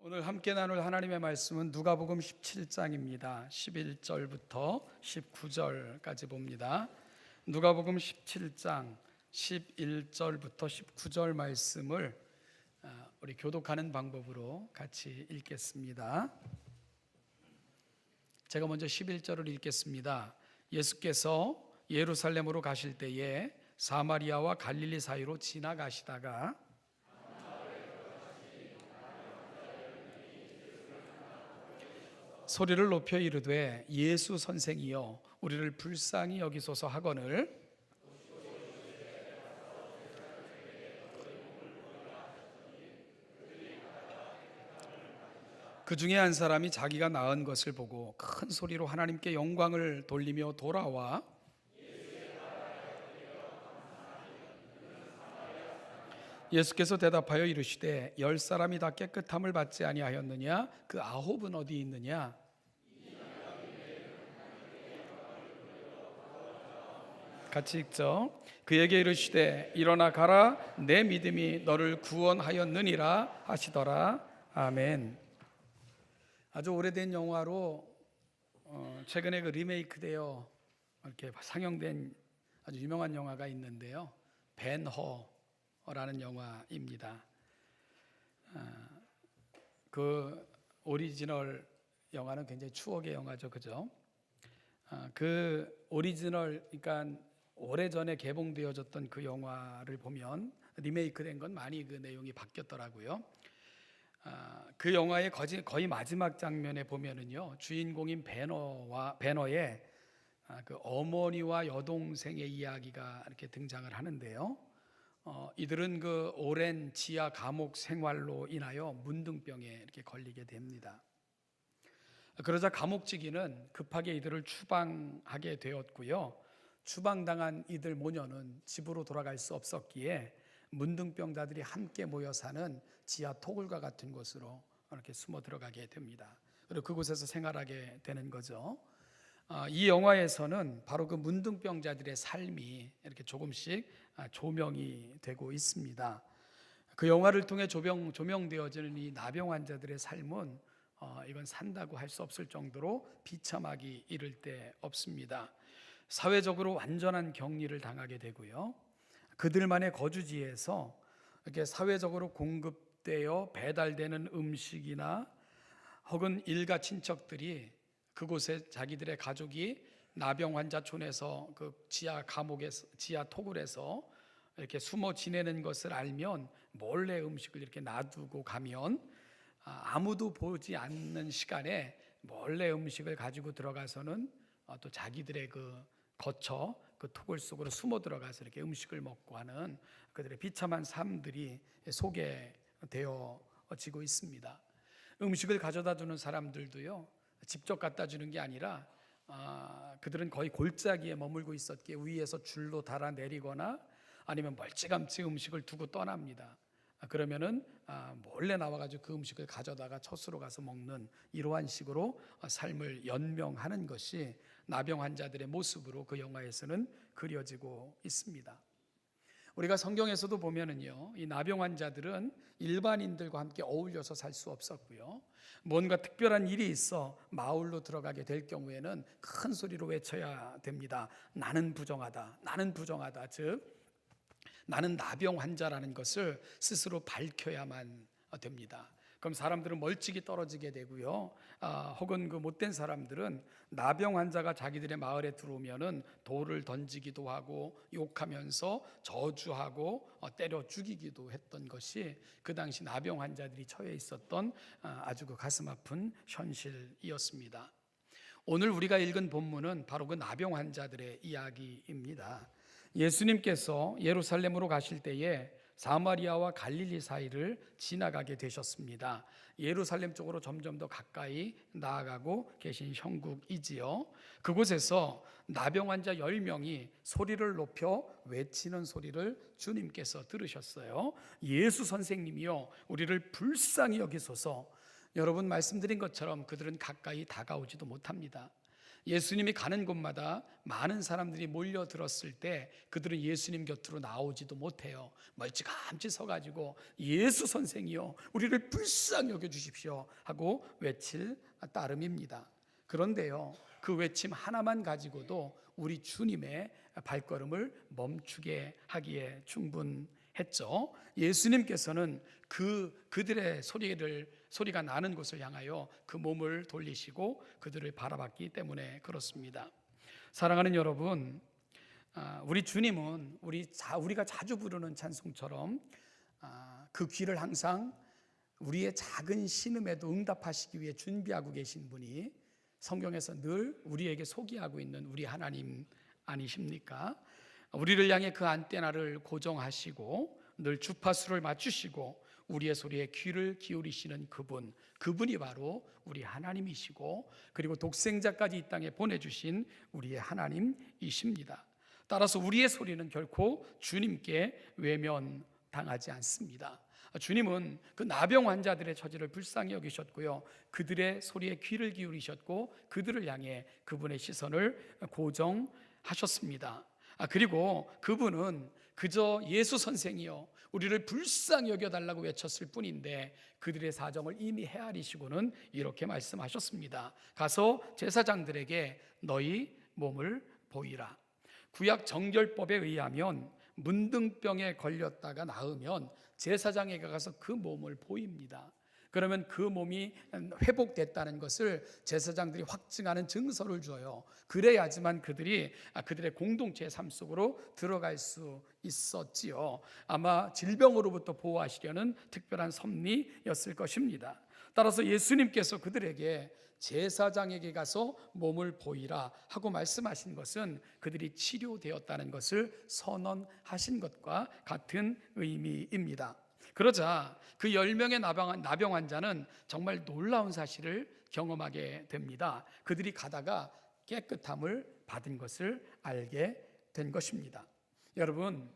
오늘 함께 나눌 하나님의 말씀은 누가복음 17장입니다. 11절부터 19절까지 봅니다. 누가복음 17장 11절부터 19절 말씀을 우리 교독하는 방법으로 같이 읽겠습니다. 제가 먼저 11절을 읽겠습니다. 예수께서 예루살렘으로 가실 때에 사마리아와 갈릴리 사이로 지나가시다가 소리를 높여 이르되 예수 선생이여 우리를 불쌍히 여기소서 하거늘 그 중에 한 사람이 자기가 낳은 것을 보고 큰 소리로 하나님께 영광을 돌리며 돌아와 예수께서 대답하여 이르시되 10사람이 다 깨끗함을 받지 아니하였느냐? 그 9은 어디 있느냐? 같이 읽죠. 그에게 이르시되 일어나 가라 내 믿음이 너를 구원하였느니라 하시더라. 아멘. 아주 오래된 영화로 최근에 그 리메이크되어 이렇게 상영된 아주 유명한 영화가 있는데요. 벤허라는 영화입니다. 그 오리지널 영화는 굉장히 추억의 영화죠, 그죠? 그 오리지널, 그러니까 오래전에 개봉되어졌던 그 영화를 보면 리메이크된 건 많이 그 내용이 바뀌었더라고요. 그 영화의 거의 마지막 장면에 보면은요, 주인공인 베너의 그 어머니와 여동생의 이야기가 이렇게 등장을 하는데요. 이들은 그 오랜 지하 감옥 생활로 인하여 문둥병에 이렇게 걸리게 됩니다. 그러자 감옥지기는 급하게 이들을 추방하게 되었고요. 추방당한 이들 모녀는 집으로 돌아갈 수 없었기에 문둥병자들이 함께 모여 사는 지하 토굴과 같은 곳으로 이렇게 숨어 들어가게 됩니다. 그리고 그곳에서 생활하게 되는 거죠. 이 영화에서는 바로 그 문둥병자들의 삶이 이렇게 조금씩 조명이 되고 있습니다. 그 영화를 통해 조명되어지는 이 나병 환자들의 삶은 이건 산다고 할 수 없을 정도로 비참하기 이를 데 없습니다. 사회적으로 완전한 격리를 당하게 되고요. 그들만의 거주지에서 이렇게 사회적으로 공급되어 배달되는 음식이나 혹은 일가 친척들이 그곳에 자기들의 가족이 나병 환자촌에서 그 지하 감옥에서 지하 토굴에서 이렇게 숨어 지내는 것을 알면 몰래 음식을 이렇게 놔두고 가면 아무도 보지 않는 시간에 몰래 음식을 가지고 들어가서는 또 자기들의 거쳐 그 토굴 속으로 숨어 들어가서 이렇게 음식을 먹고 하는 그들의 비참한 삶들이 소개되어지고 있습니다. 음식을 가져다 주는 사람들도요, 직접 갖다 주는 게 아니라 그들은 거의 골짜기에 머물고 있었기에 위에서 줄로 달아 내리거나 아니면 멀찌감치 음식을 두고 떠납니다. 그러면은 몰래 나와가지고 그 음식을 가져다가 처수로 가서 먹는 이러한 식으로 삶을 연명하는 것이 나병 환자들의 모습으로 그 영화에서는 그려지고 있습니다. 우리가 성경에서도 보면은요, 이 나병 환자들은 일반인들과 함께 어울려서 살 수 없었고요. 뭔가 특별한 일이 있어 마을로 들어가게 될 경우에는 큰 소리로 외쳐야 됩니다. 나는 부정하다, 나는 부정하다. 즉 나는 나병 환자라는 것을 스스로 밝혀야만 됩니다. 그럼 사람들은 멀찍이 떨어지게 되고요. 혹은 그 못된 사람들은 나병 환자가 자기들의 마을에 들어오면은 돌을 던지기도 하고 욕하면서 저주하고 때려 죽이기도 했던 것이 그 당시 나병 환자들이 처해 있었던 아주 그 가슴 아픈 현실이었습니다. 오늘 우리가 읽은 본문은 바로 그 나병 환자들의 이야기입니다. 예수님께서 예루살렘으로 가실 때에 사마리아와 갈릴리 사이를 지나가게 되셨습니다. 예루살렘 쪽으로 점점 더 가까이 나아가고 계신 형국이지요. 그곳에서 나병 환자 10명이 소리를 높여 외치는 소리를 주님께서 들으셨어요. 예수 선생님이여 우리를 불쌍히 여기소서. 여러분 말씀드린 것처럼 그들은 가까이 다가오지도 못합니다. 예수님이 가는 곳마다 많은 사람들이 몰려들었을 때 그들은 예수님 곁으로 나오지도 못해요. 멀찌감치 서가지고 예수 선생이여 우리를 불쌍히 여겨주십시오 하고 외칠 따름입니다. 그런데요, 그 외침 하나만 가지고도 우리 주님의 발걸음을 멈추게 하기에 충분했죠. 예수님께서는 그들의 소리가 나는 곳을 향하여 그 몸을 돌리시고 그들을 바라봤기 때문에 그렇습니다. 사랑하는 여러분, 우리 주님은 우리가 자주 부르는 찬송처럼 그 귀를 항상 우리의 작은 신음에도 응답하시기 위해 준비하고 계신 분이 성경에서 늘 우리에게 소개하고 있는 우리 하나님 아니십니까? 우리를 향해 그 안테나를 고정하시고 늘 주파수를 맞추시고 우리의 소리에 귀를 기울이시는 그분이 바로 우리 하나님이시고, 그리고 독생자까지 이 땅에 보내주신 우리의 하나님이십니다. 따라서 우리의 소리는 결코 주님께 외면당하지 않습니다. 주님은 그 나병 환자들의 처지를 불쌍히 여기셨고요, 그들의 소리에 귀를 기울이셨고 그들을 향해 그분의 시선을 고정하셨습니다. 그리고 그분은 그저 예수 선생이여 우리를 불쌍히 여겨달라고 외쳤을 뿐인데 그들의 사정을 이미 헤아리시고는 이렇게 말씀하셨습니다. 가서 제사장들에게 너희 몸을 보이라. 구약 정결법에 의하면 문둥병에 걸렸다가 나으면 제사장에게 가서 그 몸을 보입니다. 그러면 그 몸이 회복됐다는 것을 제사장들이 확증하는 증서를 줘요. 그래야지만 그들의 공동체의 삶 속으로 들어갈 수 있었지요. 아마 질병으로부터 보호하시려는 특별한 섭리였을 것입니다. 따라서 예수님께서 그들에게 제사장에게 가서 몸을 보이라 하고 말씀하신 것은 그들이 치료되었다는 것을 선언하신 것과 같은 의미입니다. 그러자 그 10명의 나병 환자는 정말 놀라운 사실을 경험하게 됩니다. 그들이 가다가 깨끗함을 받은 것을 알게 된 것입니다. 여러분,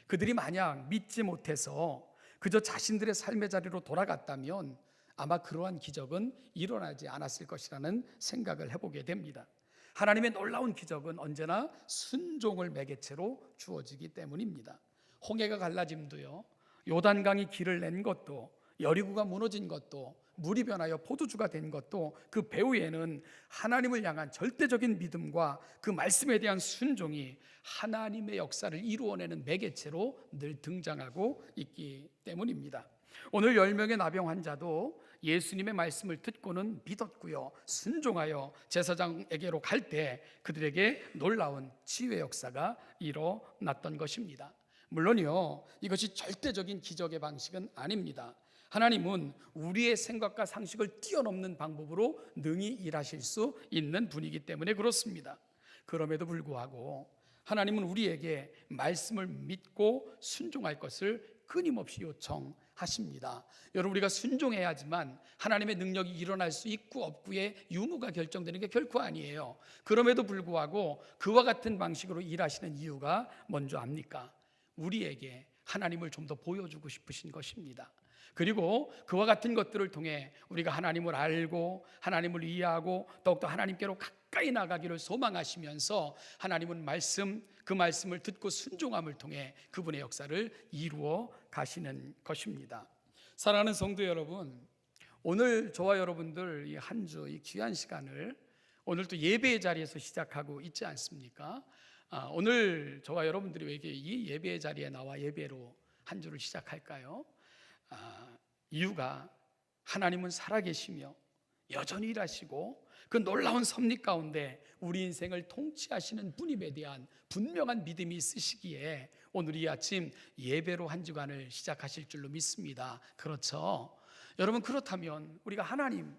그들이 만약 믿지 못해서 그저 자신들의 삶의 자리로 돌아갔다면 아마 그러한 기적은 일어나지 않았을 것이라는 생각을 해보게 됩니다. 하나님의 놀라운 기적은 언제나 순종을 매개체로 주어지기 때문입니다. 홍해가 갈라짐도요, 요단강이 길을 낸 것도, 여리고가 무너진 것도, 물이 변하여 포도주가 된 것도 그 배후에는 하나님을 향한 절대적인 믿음과 그 말씀에 대한 순종이 하나님의 역사를 이루어내는 매개체로 늘 등장하고 있기 때문입니다. 오늘 10명의 나병 환자도 예수님의 말씀을 듣고는 믿었고요, 순종하여 제사장에게로 갈 때 그들에게 놀라운 치유의 역사가 일어났던 것입니다. 물론요, 이것이 절대적인 기적의 방식은 아닙니다. 하나님은 우리의 생각과 상식을 뛰어넘는 방법으로 능히 일하실 수 있는 분이기 때문에 그렇습니다. 그럼에도 불구하고 하나님은 우리에게 말씀을 믿고 순종할 것을 끊임없이 요청하십니다. 여러분, 우리가 순종해야지만 하나님의 능력이 일어날 수 있고 없고의 유무가 결정되는 게 결코 아니에요. 그럼에도 불구하고 그와 같은 방식으로 일하시는 이유가 뭔지 압니까? 우리에게 하나님을 좀 더 보여주고 싶으신 것입니다. 그리고 그와 같은 것들을 통해 우리가 하나님을 알고 하나님을 이해하고 더욱더 하나님께로 가까이 나가기를 소망하시면서 하나님은 그 말씀을 듣고 순종함을 통해 그분의 역사를 이루어 가시는 것입니다. 사랑하는 성도 여러분, 오늘 저와 여러분들 이 한 주 이 귀한 시간을 오늘 또 예배의 자리에서 시작하고 있지 않습니까? 오늘 저와 여러분들이 왜 이 예배의 자리에 나와 예배로 한 주를 시작할까요? 이유가 하나님은 살아계시며 여전히 일하시고 그 놀라운 섭리 가운데 우리 인생을 통치하시는 분임에 대한 분명한 믿음이 있으시기에 오늘 이 아침 예배로 한 주간을 시작하실 줄로 믿습니다. 그렇죠? 여러분, 그렇다면 우리가 하나님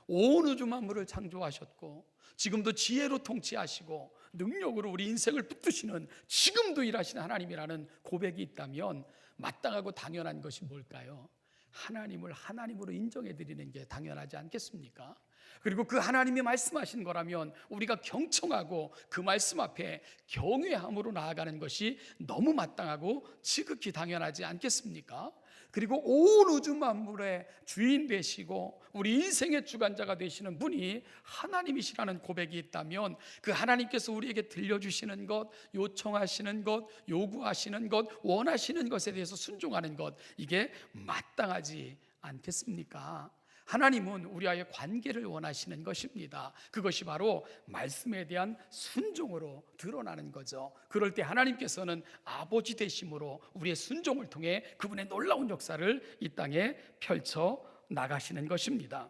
온 우주 만물을 창조하셨고 지금도 지혜로 통치하시고 능력으로 우리 인생을 붙드시는 지금도 일하시는 하나님이라는 고백이 있다면 마땅하고 당연한 것이 뭘까요? 하나님을 하나님으로 인정해 드리는 게 당연하지 않겠습니까? 그리고 그 하나님이 말씀하신 거라면 우리가 경청하고 그 말씀 앞에 경외함으로 나아가는 것이 너무 마땅하고 지극히 당연하지 않겠습니까? 그리고 온 우주 만물의 주인 되시고 우리 인생의 주관자가 되시는 분이 하나님이시라는 고백이 있다면, 그 하나님께서 우리에게 들려주시는 것, 요청하시는 것, 요구하시는 것, 원하시는 것에 대해서 순종하는 것, 이게 마땅하지 않겠습니까? 하나님은 우리와의 관계를 원하시는 것입니다. 그것이 바로 말씀에 대한 순종으로 드러나는 거죠. 그럴 때 하나님께서는 아버지 되심으로 우리의 순종을 통해 그분의 놀라운 역사를 이 땅에 펼쳐 나가시는 것입니다.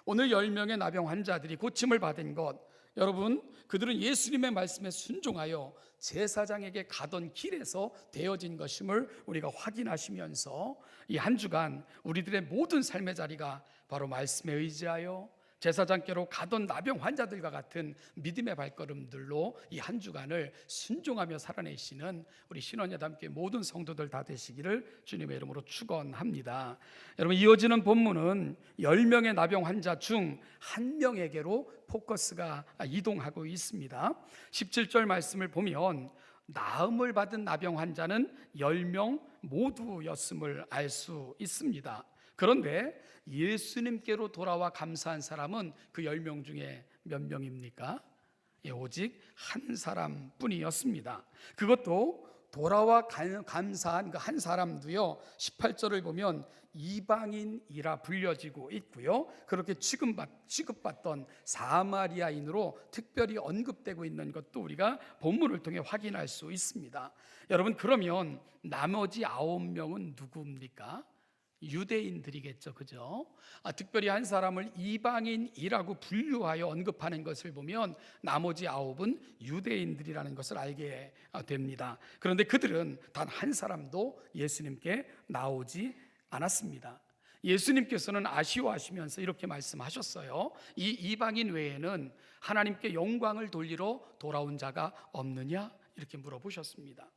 오늘 10명의 나병 환자들이 고침을 받은 것, 여러분, 그들은 예수님의 말씀에 순종하여 제사장에게 가던 길에서 되어진 것임을 우리가 확인하시면서 이 한 주간 우리들의 모든 삶의 자리가 바로 말씀에 의지하여 제사장께로 가던 나병 환자들과 같은 믿음의 발걸음들로 이 한 주간을 순종하며 살아내시는 우리 신원예담교회 모든 성도들 다 되시기를 주님의 이름으로 축원합니다. 여러분, 이어지는 본문은 10명의 나병 환자 중 한 명에게로 포커스가 이동하고 있습니다. 17절 말씀을 보면 나음을 받은 나병 환자는 10명 모두였음을 알 수 있습니다. 그런데 예수님께로 돌아와 감사한 사람은 그 10명 중에 몇 명입니까? 오직 한 사람뿐이었습니다. 그것도 돌아와 감사한 그 한 사람도요, 18절을 보면 이방인이라 불려지고 있고요, 그렇게 취급받던 사마리아인으로 특별히 언급되고 있는 것도 우리가 본문을 통해 확인할 수 있습니다. 여러분, 그러면 나머지 9명은 누구입니까? 유대인들이겠죠, 그죠? 특별히 한 사람을 이방인이라고 분류하여 언급하는 것을 보면 나머지 9은 유대인들이라는 것을 알게 됩니다. 그런데 그들은 단 한 사람도 예수님께 나오지 않았습니다. 예수님께서는 아쉬워하시면서 이렇게 말씀하셨어요. 이 이방인 외에는 하나님께 영광을 돌리러 돌아온 자가 없느냐? 이렇게 물어보셨습니다.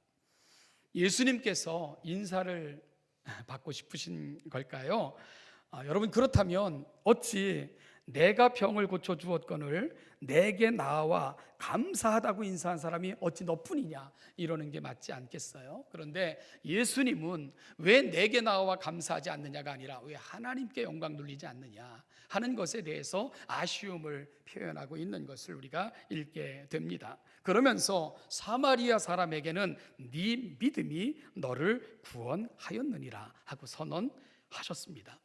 예수님께서 인사를 받고 싶으신 걸까요? 여러분, 그렇다면 어찌 내가 병을 고쳐 주었거늘 내게 나와 감사하다고 인사한 사람이 어찌 너뿐이냐, 이러는 게 맞지 않겠어요? 그런데 예수님은 왜 내게 나와 감사하지 않느냐가 아니라 왜 하나님께 영광 돌리지 않느냐 하는 것에 대해서 아쉬움을 표현하고 있는 것을 우리가 읽게 됩니다. 그러면서 사마리아 사람에게는 네 믿음이 너를 구원하였느니라 하고 선언하셨습니다.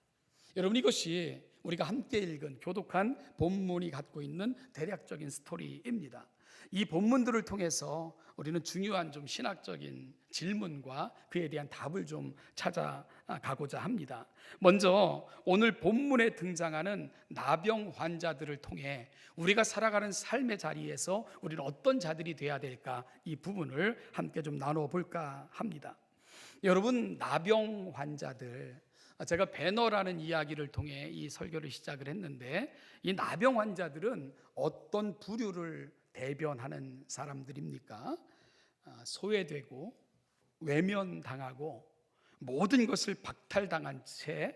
여러분, 이것이 우리가 함께 읽은 교독한 본문이 갖고 있는 대략적인 스토리입니다. 이 본문들을 통해서 우리는 중요한 좀 신학적인 질문과 그에 대한 답을 좀 찾아가고자 합니다. 먼저 오늘 본문에 등장하는 나병 환자들을 통해 우리가 살아가는 삶의 자리에서 우리는 어떤 자들이 돼야 될까, 이 부분을 함께 좀 나눠볼까 합니다. 여러분, 나병 환자들, 제가 배너라는 이야기를 통해 이 설교를 시작을 했는데, 이 나병 환자들은 어떤 부류를 대변하는 사람들입니까? 소외되고 외면당하고 모든 것을 박탈당한 채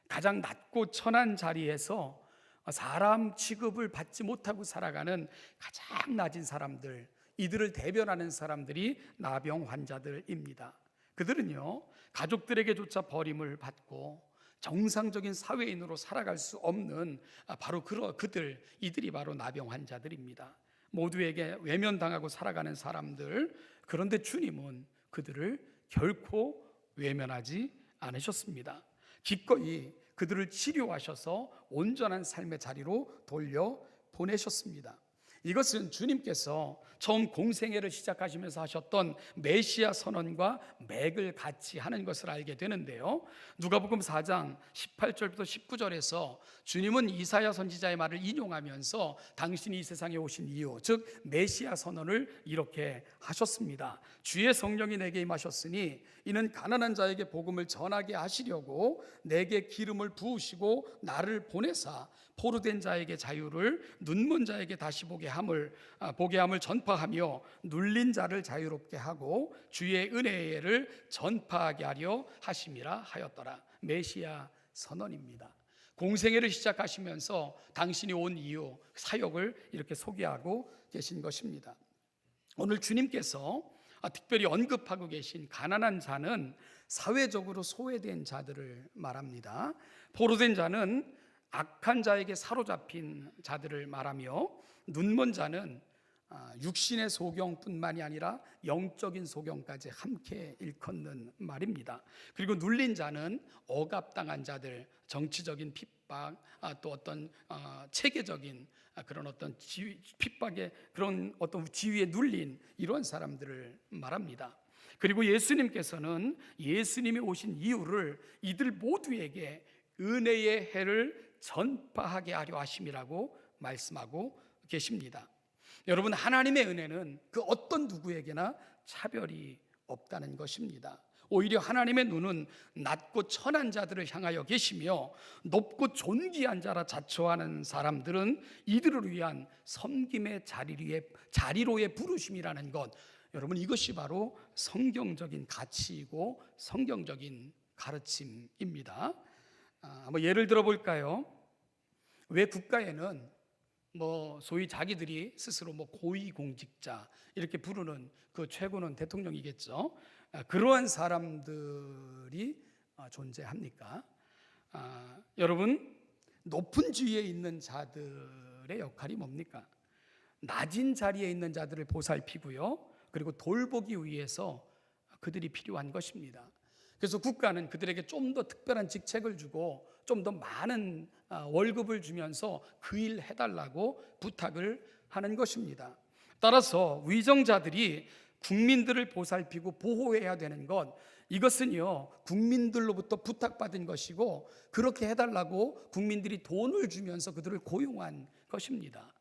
가장 낮고 천한 자리에서 사람 취급을 받지 못하고 살아가는 가장 낮은 사람들, 이들을 대변하는 사람들이 나병 환자들입니다. 그들은요, 가족들에게조차 버림을 받고 정상적인 사회인으로 살아갈 수 없는 바로 이들이 바로 나병 환자들입니다. 모두에게 외면당하고 살아가는 사람들. 그런데 주님은 그들을 결코 외면하지 않으셨습니다. 기꺼이 그들을 치료하셔서 온전한 삶의 자리로 돌려 보내셨습니다. 이것은 주님께서 처음 공생애를 시작하시면서 하셨던 메시아 선언과 맥을 같이 하는 것을 알게 되는데요, 누가복음 4장 18절부터 19절에서 주님은 이사야 선지자의 말을 인용하면서 당신이 이 세상에 오신 이유, 즉 메시아 선언을 이렇게 하셨습니다. 주의 성령이 내게 임하셨으니 이는 가난한 자에게 복음을 전하게 하시려고 내게 기름을 부으시고 나를 보내사 포로된 자에게 자유를, 눈먼 자에게 다시 보게 함을 전파하며 눌린 자를 자유롭게 하고 주의 은혜를 전파하게 하려 하심이라 하였더라. 메시아 선언입니다. 공생애를 시작하시면서 당신이 온 이유, 사역을 이렇게 소개하고 계신 것입니다. 오늘 주님께서 특별히 언급하고 계신 가난한 자는 사회적으로 소외된 자들을 말합니다. 포로된 자는 악한 자에게 사로잡힌 자들을 말하며, 눈먼 자는 육신의 소경뿐만이 아니라 영적인 소경까지 함께 일컫는 말입니다. 그리고 눌린 자는 억압당한 자들, 정치적인 핍박, 또 어떤 체계적인 그런 어떤 핍박의 그런 어떤 지위에 눌린 이런 사람들을 말합니다. 그리고 예수님께서는 예수님이 오신 이유를 이들 모두에게 은혜의 해를 전파하게 하려 하심이라고 말씀하고 계십니다. 여러분, 하나님의 은혜는 그 어떤 누구에게나 차별이 없다는 것입니다. 오히려 하나님의 눈은 낮고 천한 자들을 향하여 계시며, 높고 존귀한 자라 자처하는 사람들은 이들을 위한 섬김의 자리로의 부르심이라는 것, 여러분, 이것이 바로 성경적인 가치이고 성경적인 가르침입니다. 예를 들어 볼까요? 왜 국가에는 소위 자기들이 스스로 고위공직자 이렇게 부르는 그 최고는 대통령이겠죠. 그러한 사람들이 존재합니까? 여러분, 높은 지위에 있는 자들의 역할이 뭡니까? 낮은 자리에 있는 자들을 보살피고요, 그리고 돌보기 위해서 그들이 필요한 것입니다. 그래서 국가는 그들에게 좀 더 특별한 직책을 주고 좀 더 많은 월급을 주면서 그 일 해달라고 부탁을 하는 것입니다. 따라서 위정자들이 국민들을 보살피고 보호해야 되는 것, 이것은요 국민들로부터 부탁받은 것이고, 그렇게 해달라고 국민들이 돈을 주면서 그들을 고용한 것입니다.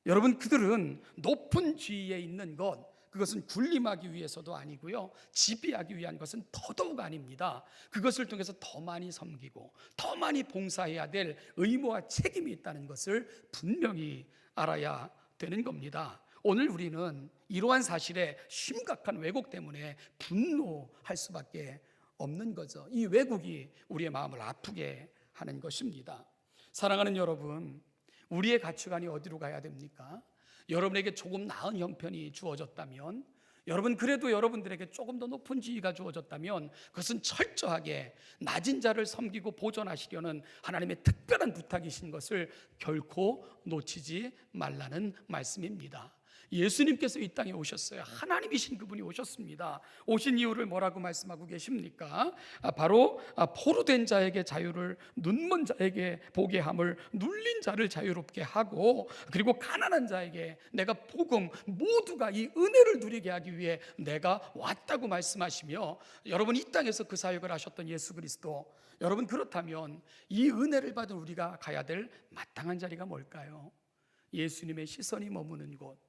여러분, 그들은 높은 지위에 있는 것, 그것은 군림하기 위해서도 아니고요, 지배하기 위한 것은 더더욱 아닙니다. 그것을 통해서 더 많이 섬기고 더 많이 봉사해야 될 의무와 책임이 있다는 것을 분명히 알아야 되는 겁니다. 오늘 우리는 이러한 사실에 심각한 왜곡 때문에 분노할 수밖에 없는 거죠. 이 왜곡이 우리의 마음을 아프게 하는 것입니다. 사랑하는 여러분, 우리의 가치관이 어디로 가야 됩니까? 여러분에게 조금 나은 형편이 주어졌다면, 여러분 그래도 여러분들에게 조금 더 높은 지위가 주어졌다면, 그것은 철저하게 낮은 자를 섬기고 보존하시려는 하나님의 특별한 부탁이신 것을 결코 놓치지 말라는 말씀입니다. 예수님께서 이 땅에 오셨어요. 하나님이신 그분이 오셨습니다. 오신 이유를 뭐라고 말씀하고 계십니까? 바로 포로된 자에게 자유를, 눈먼 자에게 보게 함을, 눌린 자를 자유롭게 하고, 그리고 가난한 자에게 내가 복음, 모두가 이 은혜를 누리게 하기 위해 내가 왔다고 말씀하시며, 여러분 이 땅에서 그 사역을 하셨던 예수 그리스도, 여러분 그렇다면 이 은혜를 받은 우리가 가야 될 마땅한 자리가 뭘까요? 예수님의 시선이 머무는 곳,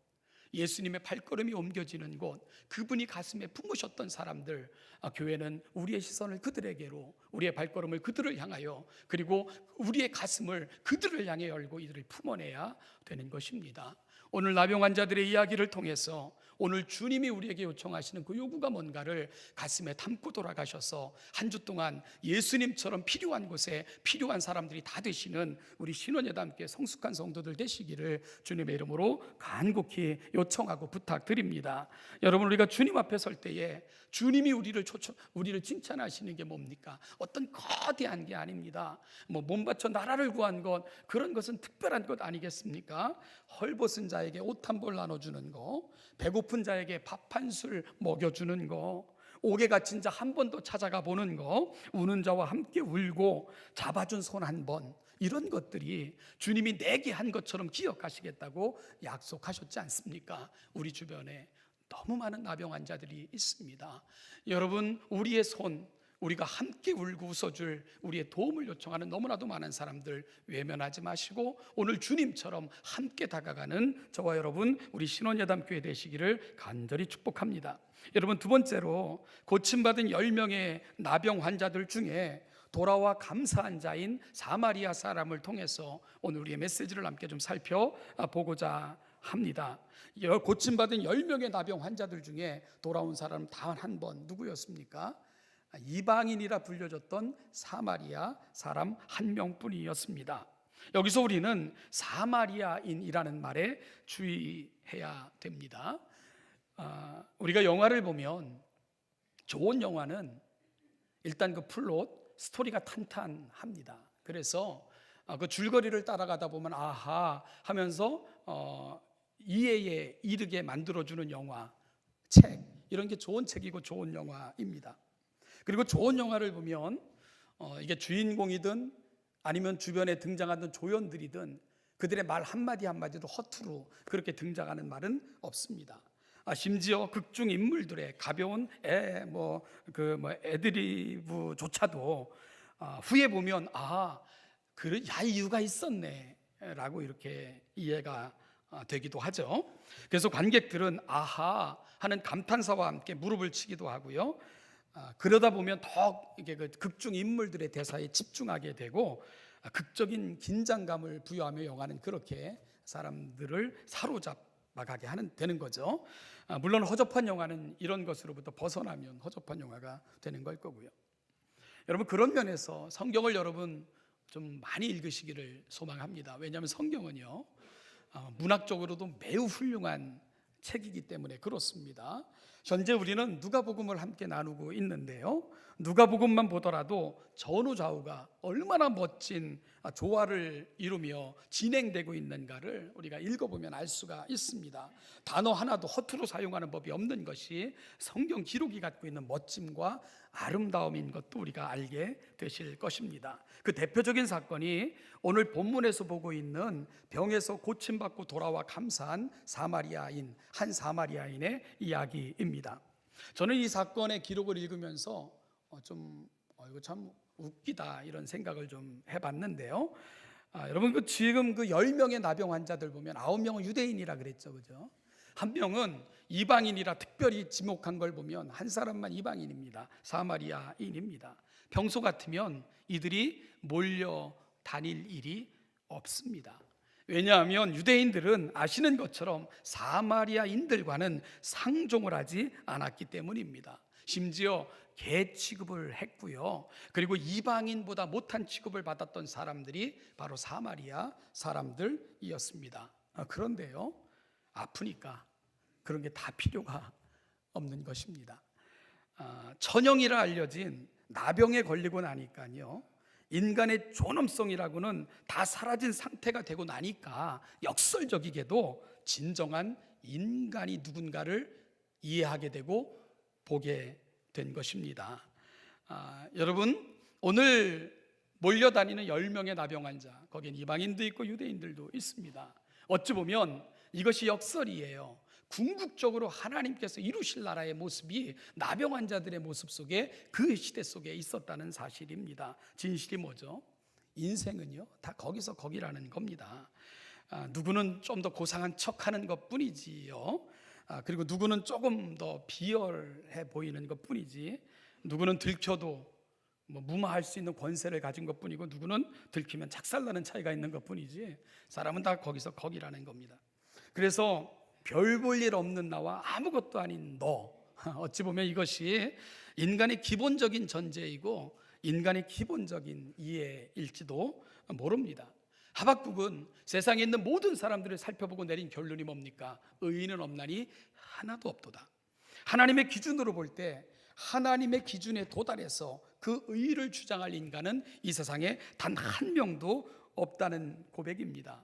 예수님의 발걸음이 옮겨지는 곳, 그분이 가슴에 품으셨던 사람들, 교회는 우리의 시선을 그들에게로, 우리의 발걸음을 그들을 향하여, 그리고 우리의 가슴을 그들을 향해 열고 이들을 품어내야 되는 것입니다. 오늘 나병 환자들의 이야기를 통해서 오늘 주님이 우리에게 요청하시는 그 요구가 뭔가를 가슴에 담고 돌아가셔서 한 주 동안 예수님처럼 필요한 곳에 필요한 사람들이 다 되시는 우리 신원예담교회 성숙한 성도들 되시기를 주님의 이름으로 간곡히 요청하고 부탁드립니다. 여러분, 우리가 주님 앞에 설 때에 주님이 우리를 칭찬하시는 게 뭡니까? 어떤 거대한 게 아닙니다. 몸 바쳐 나라를 구한 것, 그런 것은 특별한 것 아니겠습니까? 헐벗은 자에게 옷 한 벌 나눠주는 거, 배고픈 자에게 밥 한 술 먹여주는 거, 옥에 갇힌 자 한 번 더 찾아가 보는 거, 우는 자와 함께 울고 잡아준 손 한 번, 이런 것들이 주님이 내게 한 것처럼 기억하시겠다고 약속하셨지 않습니까? 우리 주변에 너무 많은 나병 환자들이 있습니다. 여러분, 우리의 손, 우리가 함께 울고 웃어줄, 우리의 도움을 요청하는 너무나도 많은 사람들 외면하지 마시고 오늘 주님처럼 함께 다가가는 저와 여러분, 우리 신원예담교회 되시기를 간절히 축복합니다. 여러분, 두 번째로 고침받은 10명의 나병 환자들 중에 돌아와 감사한 자인 사마리아 사람을 통해서 오늘 우리의 메시지를 함께 좀 살펴보고자 합니다. 고침받은 10명의 나병 환자들 중에 돌아온 사람 단 한 번, 누구였습니까? 이방인이라 불려졌던 사마리아 사람 한 명뿐이었습니다. 여기서 우리는 사마리아인이라는 말에 주의해야 됩니다. 우리가 영화를 보면 좋은 영화는 일단 그 플롯, 스토리가 탄탄합니다. 그래서 그 줄거리를 따라가다 보면 아하 하면서 이해에 이르게 만들어주는 영화, 책, 이런 게 좋은 책이고 좋은 영화입니다. 그리고 좋은 영화를 보면 이게 주인공이든 아니면 주변에 등장하는 조연들이든 그들의 말 한마디 한마디도 허투루 그렇게 등장하는 말은 없습니다. 심지어 극중 인물들의 가벼운 애드리브조차도 후에 보면 이유가 있었네 라고 이렇게 이해가 되기도 하죠. 그래서 관객들은 아하 하는 감탄사와 함께 무릎을 치기도 하고요. 그러다 보면 더 이게 그 극중 인물들의 대사에 집중하게 되고 극적인 긴장감을 부여하며 영화는 그렇게 사람들을 사로잡아가게 되는 거죠. 물론 허접한 영화는 이런 것으로부터 벗어나면 허접한 영화가 되는 걸 거고요. 여러분, 그런 면에서 성경을 여러분 좀 많이 읽으시기를 소망합니다. 왜냐하면 성경은요 문학적으로도 매우 훌륭한 책이기 때문에 그렇습니다. 현재 우리는 누가복음을 함께 나누고 있는데요, 누가복음만 보더라도 전후좌우가 얼마나 멋진 조화를 이루며 진행되고 있는가를 우리가 읽어보면 알 수가 있습니다. 단어 하나도 허투루 사용하는 법이 없는 것이 성경 기록이 갖고 있는 멋짐과 아름다움인 것도 우리가 알게 되실 것입니다. 그 대표적인 사건이 오늘 본문에서 보고 있는 병에서 고침받고 돌아와 감사한 한 사마리아인의 이야기입니다. 저는 이 사건의 기록을 읽으면서 이거 참 웃기다 이런 생각을 좀 해봤는데요. 여러분, 지금 그 10명의 나병 환자들 보면 9명은 유대인이라 그랬죠, 그죠? 한 명은 이방인이라 특별히 지목한 걸 보면 한 사람만 이방인입니다. 사마리아인입니다. 평소 같으면 이들이 몰려 다닐 일이 없습니다. 왜냐하면 유대인들은 아시는 것처럼 사마리아인들과는 상종을 하지 않았기 때문입니다. 심지어 개 취급을 했고요. 그리고 이방인보다 못한 취급을 받았던 사람들이 바로 사마리아 사람들이었습니다. 그런데요, 아프니까 그런 게 다 필요가 없는 것입니다. 천형이라 알려진 나병에 걸리고 나니까요, 인간의 존엄성이라고는 다 사라진 상태가 되고 나니까 역설적이게도 진정한 인간이 누군가를 이해하게 되고 보게 된 것입니다. 여러분, 오늘 몰려다니는 10명의 나병 환자, 거기엔 이방인도 있고 유대인들도 있습니다. 어찌 보면 이것이 역설이에요. 궁극적으로 하나님께서 이루실 나라의 모습이 나병 환자들의 모습 속에, 그 시대 속에 있었다는 사실입니다. 진실이 뭐죠? 인생은요 다 거기서 거기라는 겁니다. 누구는 좀 더 고상한 척하는 것뿐이지요. 그리고 누구는 조금 더 비열해 보이는 것뿐이지, 누구는 들켜도 무마할 수 있는 권세를 가진 것뿐이고, 누구는 들키면 작살나는 차이가 있는 것뿐이지, 사람은 다 거기서 거기라는 겁니다. 그래서 별 볼 일 없는 나와 아무것도 아닌 너, 어찌 보면 이것이 인간의 기본적인 전제이고 인간의 기본적인 이해일지도 모릅니다. 하박국은 세상에 있는 모든 사람들을 살펴보고 내린 결론이 뭡니까? 의인은 없나니 하나도 없도다. 하나님의 기준으로 볼 때 하나님의 기준에 도달해서 그 의의를 주장할 인간은 이 세상에 단 한 명도 없다는 고백입니다.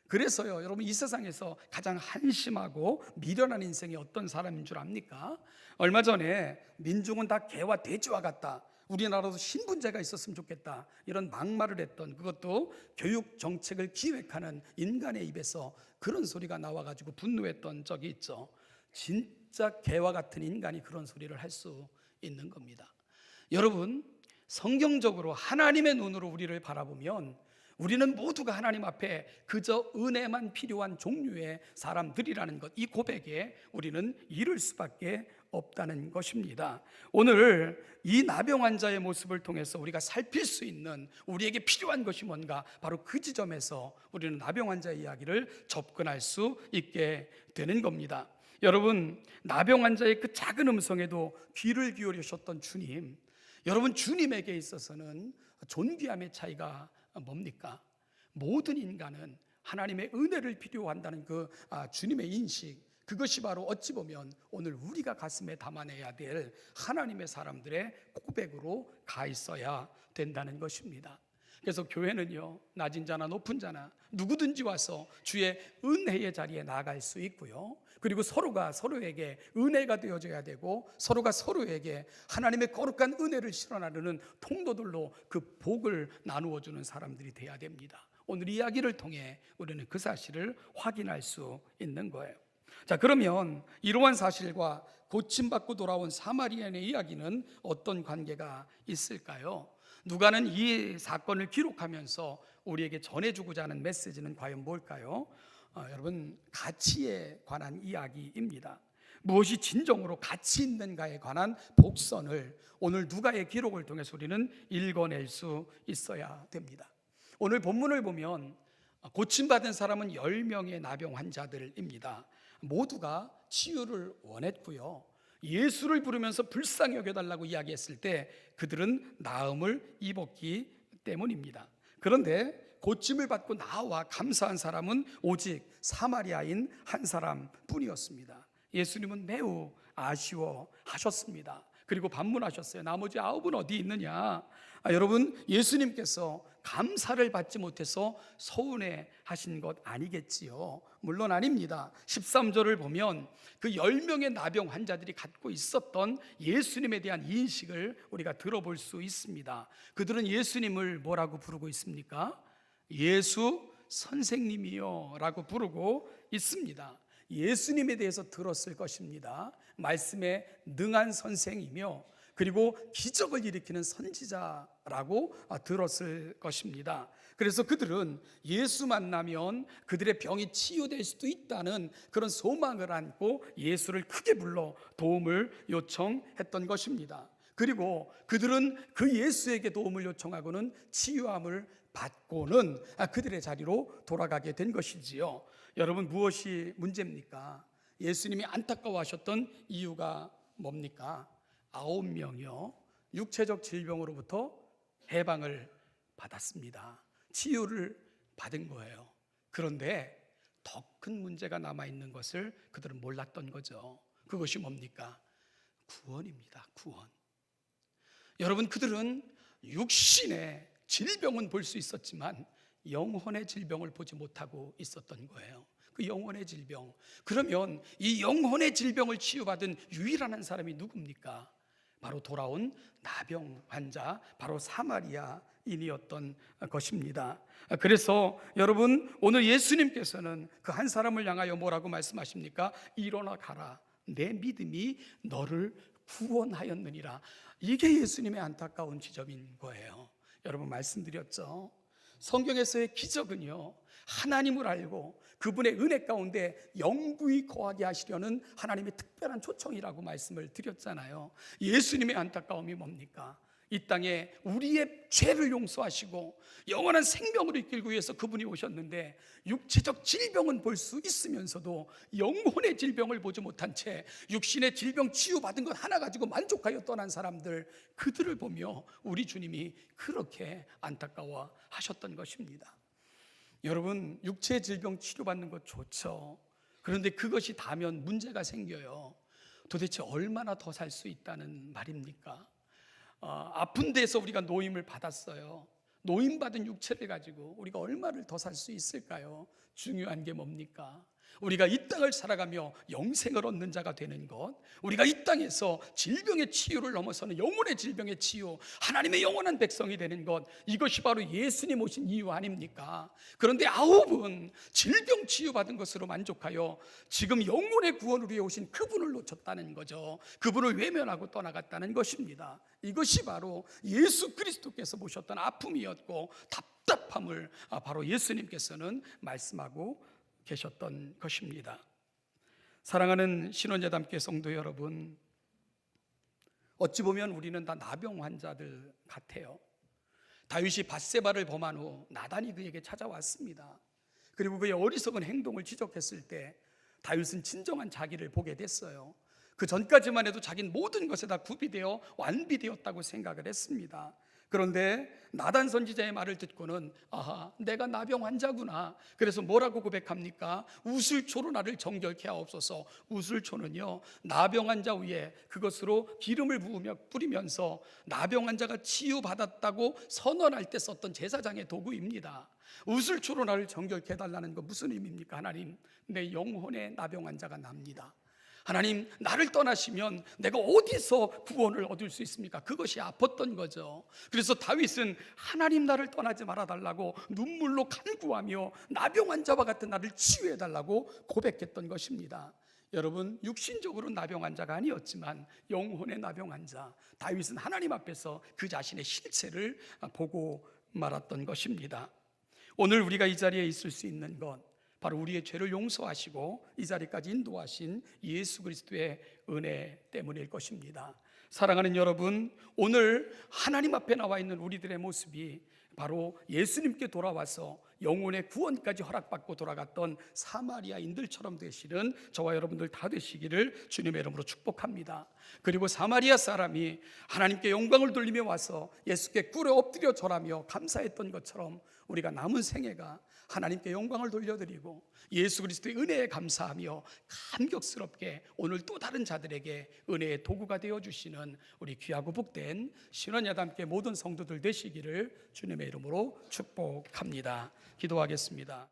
그래서요, 여러분, 이 세상에서 가장 한심하고 미련한 인생이 어떤 사람인 줄 압니까? 얼마 전에 민중은 다 개와 돼지와 같다, 우리나라도 신분제가 있었으면 좋겠다, 이런 막말을 했던, 그것도 교육 정책을 기획하는 인간의 입에서 그런 소리가 나와가지고 분노했던 적이 있죠. 진짜 개와 같은 인간이 그런 소리를 할 수 있는 겁니다. 여러분, 성경적으로 하나님의 눈으로 우리를 바라보면 우리는 모두가 하나님 앞에 그저 은혜만 필요한 종류의 사람들이라는 것, 이 고백에 우리는 이를 수밖에 없다는 것입니다. 오늘 이 나병 환자의 모습을 통해서 우리가 살필 수 있는 우리에게 필요한 것이 뭔가, 바로 그 지점에서 우리는 나병 환자의 이야기를 접근할 수 있게 되는 겁니다. 여러분, 나병 환자의 그 작은 음성에도 귀를 기울이셨던 주님, 여러분, 주님에게 있어서는 존귀함의 차이가 뭡니까? 모든 인간은 하나님의 은혜를 필요한다는 그 주님의 인식, 그것이 바로 어찌 보면 오늘 우리가 가슴에 담아내야 될 하나님의 사람들의 고백으로 가 있어야 된다는 것입니다. 그래서 교회는요, 낮은 자나 높은 자나 누구든지 와서 주의 은혜의 자리에 나아갈 수 있고요, 그리고 서로가 서로에게 은혜가 되어줘야 되고, 서로가 서로에게 하나님의 거룩한 은혜를 실현하려는 통로들로 그 복을 나누어주는 사람들이 돼야 됩니다. 오늘 이야기를 통해 우리는 그 사실을 확인할 수 있는 거예요. 자, 그러면 이러한 사실과 고침받고 돌아온 사마리아인의 이야기는 어떤 관계가 있을까요? 누가는 이 사건을 기록하면서 우리에게 전해주고자 하는 메시지는 과연 뭘까요? 여러분, 가치에 관한 이야기입니다. 무엇이 진정으로 가치 있는가에 관한 복선을 오늘 누가의 기록을 통해서 우리는 읽어낼 수 있어야 됩니다. 오늘 본문을 보면 고침받은 사람은 10명의 나병 환자들입니다. 모두가 치유를 원했고요, 예수를 부르면서 불쌍히 여겨달라고 이야기했을 때 그들은 나음을 입었기 때문입니다. 그런데 고침을 받고 나와 감사한 사람은 오직 사마리아인 한 사람뿐이었습니다. 예수님은 매우 아쉬워하셨습니다. 그리고 반문하셨어요. 나머지 9은 어디 있느냐? 여러분, 예수님께서 감사를 받지 못해서 서운해 하신 것 아니겠지요? 물론 아닙니다. 13절을 보면 그 10명의 나병 환자들이 갖고 있었던 예수님에 대한 인식을 우리가 들어볼 수 있습니다. 그들은 예수님을 뭐라고 부르고 있습니까? 예수 선생님이요 라고 부르고 있습니다. 예수님에 대해서 들었을 것입니다. 말씀에 능한 선생이며 그리고 기적을 일으키는 선지자라고 들었을 것입니다. 그래서 그들은 예수 만나면 그들의 병이 치유될 수도 있다는 그런 소망을 안고 예수를 크게 불러 도움을 요청했던 것입니다. 그리고 그들은 그 예수에게 도움을 요청하고는 치유함을 받고는 그들의 자리로 돌아가게 된 것이지요. 여러분, 무엇이 문제입니까? 예수님이 안타까워하셨던 이유가 뭡니까? 9명이요, 육체적 질병으로부터 해방을 받았습니다. 치유를 받은 거예요. 그런데 더 큰 문제가 남아있는 것을 그들은 몰랐던 거죠. 그것이 뭡니까? 구원입니다. 구원. 여러분, 그들은 육신의 질병은 볼 수 있었지만 영혼의 질병을 보지 못하고 있었던 거예요. 그 영혼의 질병. 그러면 이 영혼의 질병을 치유받은 유일한 한 사람이 누굽니까? 바로 돌아온 나병 환자, 바로 사마리아인이었던 것입니다. 그래서 여러분, 오늘 예수님께서는 그 한 사람을 향하여 뭐라고 말씀하십니까? 일어나 가라, 내 믿음이 너를 구원하였느니라. 이게 예수님의 안타까운 지점인 거예요. 여러분, 말씀드렸죠? 성경에서의 기적은요, 하나님을 알고 그분의 은혜 가운데 영구히 거하게 하시려는 하나님의 특별한 초청이라고 말씀을 드렸잖아요. 예수님의 안타까움이 뭡니까? 이 땅에 우리의 죄를 용서하시고 영원한 생명을 이끌기 위해서 그분이 오셨는데, 육체적 질병은 볼 수 있으면서도 영혼의 질병을 보지 못한 채 육신의 질병 치유받은 것 하나 가지고 만족하여 떠난 사람들, 그들을 보며 우리 주님이 그렇게 안타까워 하셨던 것입니다. 여러분, 육체의 질병 치료받는 것 좋죠. 그런데 그것이 다면 문제가 생겨요. 도대체 얼마나 더 살 수 있다는 말입니까? 아픈 데서 우리가 노임을 받았어요. 노임받은 육체를 가지고 우리가 얼마를 더 살 수 있을까요? 중요한 게 뭡니까? 우리가 이 땅을 살아가며 영생을 얻는 자가 되는 것, 우리가 이 땅에서 질병의 치유를 넘어서는 영혼의 질병의 치유, 하나님의 영원한 백성이 되는 것, 이것이 바로 예수님 오신 이유 아닙니까? 그런데 9은 질병 치유받은 것으로 만족하여 지금 영혼의 구원을 위해 오신 그분을 놓쳤다는 거죠. 그분을 외면하고 떠나갔다는 것입니다. 이것이 바로 예수 그리스도께서 보셨던 아픔이었고 답답함을 바로 예수님께서는 말씀하고 계셨던 것입니다. 사랑하는 신원예담교회 성도 여러분, 어찌 보면 우리는 다 나병 환자들 같아요. 다윗이 밧세바를 범한 후 나단이 그에게 찾아왔습니다. 그리고 그의 어리석은 행동을 지적했을 때 다윗은 진정한 자기를 보게 됐어요. 그 전까지만 해도 자기는 모든 것에 다 구비되어 완비되었다고 생각을 했습니다. 그런데 나단 선지자의 말을 듣고는 아하, 내가 나병 환자구나. 그래서 뭐라고 고백합니까? 우슬초로 나를 정결케 하옵소서. 우슬초는요, 나병 환자 위에 그것으로 기름을 뿌리면서 나병 환자가 치유받았다고 선언할 때 썼던 제사장의 도구입니다. 우슬초로 나를 정결케 해달라는 거 무슨 의미입니까? 하나님, 내 영혼의 나병 환자가 납니다. 하나님, 나를 떠나시면 내가 어디서 구원을 얻을 수 있습니까? 그것이 아팠던 거죠. 그래서 다윗은 하나님, 나를 떠나지 말아달라고 눈물로 간구하며 나병 환자와 같은 나를 치유해달라고 고백했던 것입니다. 여러분, 육신적으로 나병 환자가 아니었지만 영혼의 나병 환자, 다윗은 하나님 앞에서 그 자신의 실체를 보고 말았던 것입니다. 오늘 우리가 이 자리에 있을 수 있는 것, 바로 우리의 죄를 용서하시고 이 자리까지 인도하신 예수 그리스도의 은혜 때문일 것입니다. 사랑하는 여러분, 오늘 하나님 앞에 나와 있는 우리들의 모습이 바로 예수님께 돌아와서 영혼의 구원까지 허락받고 돌아갔던 사마리아인들처럼 되시는 저와 여러분들 다 되시기를 주님의 이름으로 축복합니다. 그리고 사마리아 사람이 하나님께 영광을 돌리며 와서 예수께 꿇어 엎드려 절하며 감사했던 것처럼 우리가 남은 생애가 하나님께 영광을 돌려드리고 예수 그리스도의 은혜에 감사하며 감격스럽게 오늘 또 다른 자들에게 은혜의 도구가 되어주시는 우리 귀하고 복된 신원야담께 모든 성도들 되시기를 주님의 이름으로 축복합니다. 기도하겠습니다.